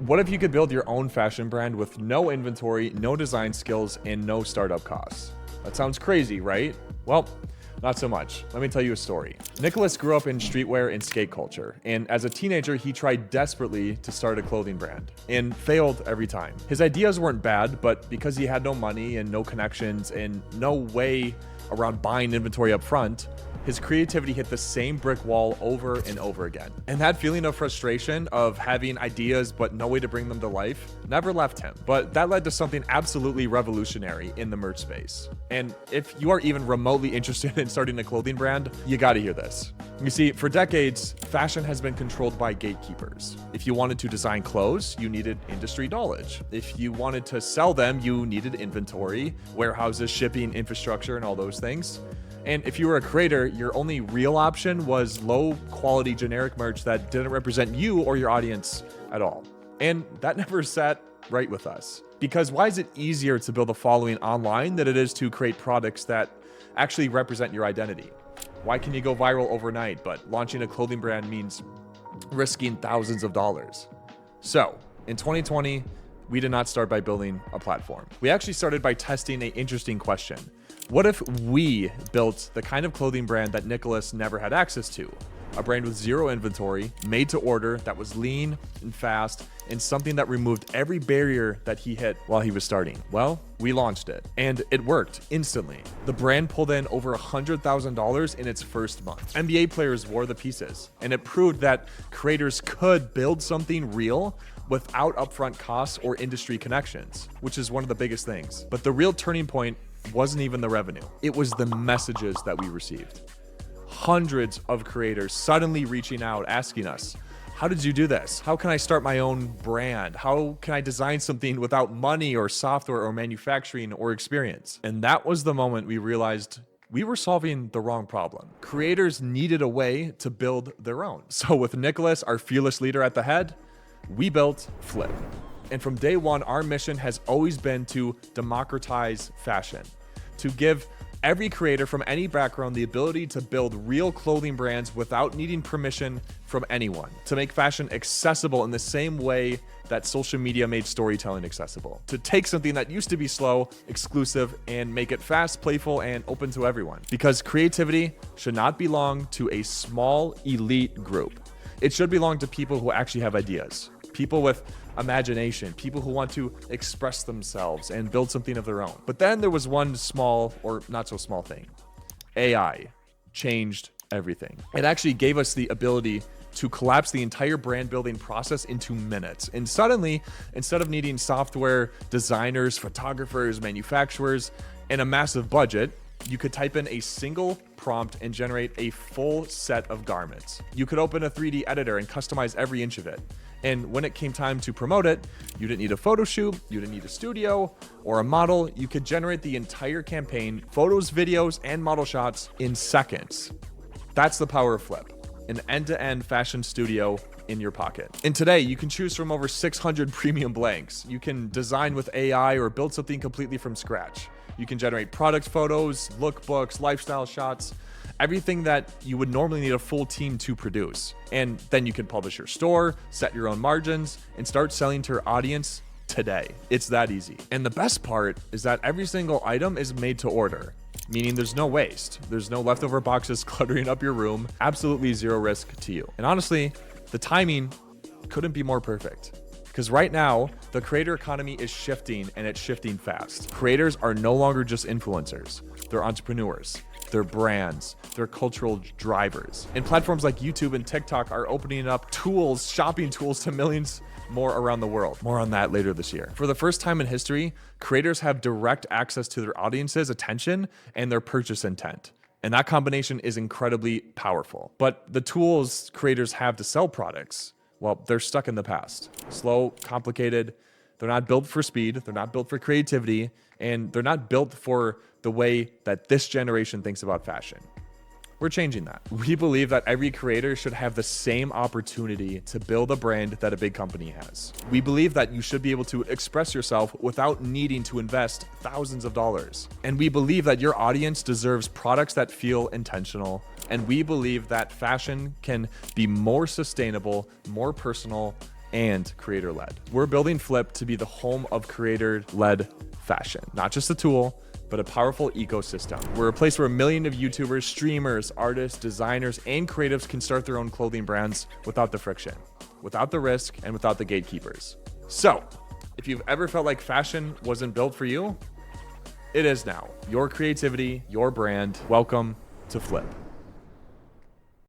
What if you could build your own fashion brand with no inventory, no design skills, and no startup costs? That sounds crazy, right? Well, not so much. Let me tell you a story. Nicholas grew up in streetwear and skate culture, and as a teenager, he tried desperately to start a clothing brand and failed every time. His ideas weren't bad, but because he had no money and no connections and no way around buying inventory up front, his creativity hit the same brick wall over and over again. And that feeling of frustration of having ideas but no way to bring them to life never left him. But that led to something absolutely revolutionary in the merch space. And if you are even remotely interested in starting a clothing brand, you gotta hear this. You see, for decades, fashion has been controlled by gatekeepers. If you wanted to design clothes, you needed industry knowledge. If you wanted to sell them, you needed inventory, warehouses, shipping, infrastructure, and all those things. And if you were a creator, your only real option was low quality generic merch that didn't represent you or your audience at all. And that never sat right with us. Because why is it easier to build a following online than it is to create products that actually represent your identity? Why can you go viral overnight, but launching a clothing brand means risking thousands of dollars? So, in 2020, we did not start by building a platform. We actually started by testing an interesting question. What if we built the kind of clothing brand that Nicholas never had access to? A brand with zero inventory, made to order, that was lean and fast, and something that removed every barrier that he hit while he was starting. Well, we launched it, and it worked instantly. The brand pulled in over $100,000 in its first month. NBA players wore the pieces, and it proved that creators could build something real without upfront costs or industry connections, which is one of the biggest things. But the real turning point wasn't even the revenue. It was the messages that we received. Hundreds of creators suddenly reaching out, asking us, how did you do this? How can I start my own brand? How can I design something without money or software or manufacturing or experience? And that was the moment we realized we were solving the wrong problem. Creators needed a way to build their own. So with Nicholas, our fearless leader at the head, we built FLYP. And from day one, our mission has always been to democratize fashion, to give every creator from any background the ability to build real clothing brands without needing permission from anyone, to make fashion accessible in the same way that social media made storytelling accessible, to take something that used to be slow, exclusive, and make it fast, playful, and open to everyone. Because creativity should not belong to a small elite group. It should belong to people who actually have ideas, people with imagination, people who want to express themselves and build something of their own. But then there was one small or not so small thing. AI changed everything. It actually gave us the ability to collapse the entire brand building process into minutes. And suddenly, instead of needing software designers, photographers, manufacturers, and a massive budget, you could type in a single prompt and generate a full set of garments. You could open a 3D editor and customize every inch of it. And when it came time to promote it, you didn't need a photo shoot, you didn't need a studio or a model. You could generate the entire campaign, photos, videos, and model shots in seconds. That's the power of FLYP, an end-to-end fashion studio in your pocket. And today, you can choose from over 600 premium blanks. You can design with AI or build something completely from scratch. You can generate product photos, lookbooks, lifestyle shots, everything that you would normally need a full team to produce. And then you can publish your store, set your own margins, and start selling to your audience today. It's that easy. And the best part is that every single item is made to order, meaning there's no waste. There's no leftover boxes cluttering up your room. Absolutely zero risk to you. And honestly, the timing couldn't be more perfect. Because right now, the creator economy is shifting, and it's shifting fast. Creators are no longer just influencers. They're entrepreneurs. They're brands. They're cultural drivers. And platforms like YouTube and TikTok are opening up tools, shopping tools to millions more around the world. More on that later this year. For the first time in history, creators have direct access to their audience's attention and their purchase intent. And that combination is incredibly powerful. But the tools creators have to sell products, well, they're stuck in the past. Slow, complicated. They're not built for speed. They're not built for creativity. And they're not built for the way that this generation thinks about fashion. We're changing that. We believe that every creator should have the same opportunity to build a brand that a big company has. We believe that you should be able to express yourself without needing to invest thousands of dollars. And we believe that your audience deserves products that feel intentional. And we believe that fashion can be more sustainable, more personal, and creator-led. We're building FLYP to be the home of creator-led fashion, not just a tool, but a powerful ecosystem. We're a place where a million of YouTubers, streamers, artists, designers, and creatives can start their own clothing brands without the friction, without the risk, and without the gatekeepers. So, if you've ever felt like fashion wasn't built for you, it is now. Your creativity, your brand. Welcome to FLYP.